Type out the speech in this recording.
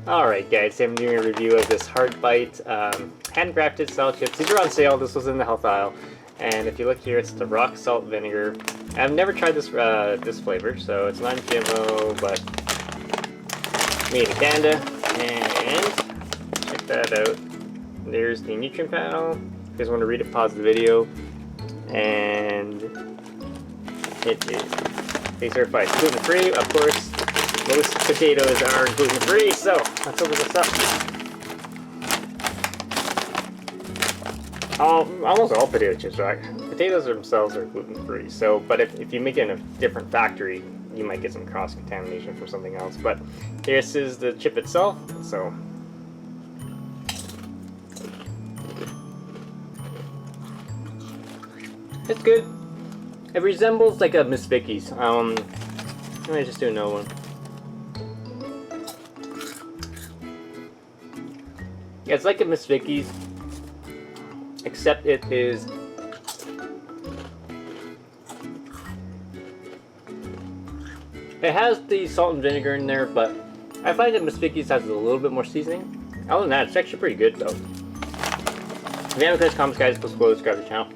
Alright guys, I'm doing a review of this Hardbite handcrafted style chips. These are on sale. This was in the health aisle. And if you look here, it's the rock salt vinegar. I've never tried this this flavor, so it's non-GMO, but made in Canada. And check that out. There's the nutrient panel. If you guys want to read it, pause the video. And it is they certify it's gluten-free, of course. Most potatoes are gluten-free, so let's open this up. Almost all potato chips, right? Potatoes themselves are gluten-free, so, but if you make it in a different factory, you might get some cross-contamination from something else. But this is the chip itself, so. It's good. It resembles like a Miss Vicky's. Let me just do another one. Yeah, it's like a Miss Vicky's, except it is it has the salt and vinegar in there, but I find that Miss Vicky's has a little bit more seasoning. Other than that, it's actually pretty good though. If you have any questions, comments, guys, please subscribe to the channel.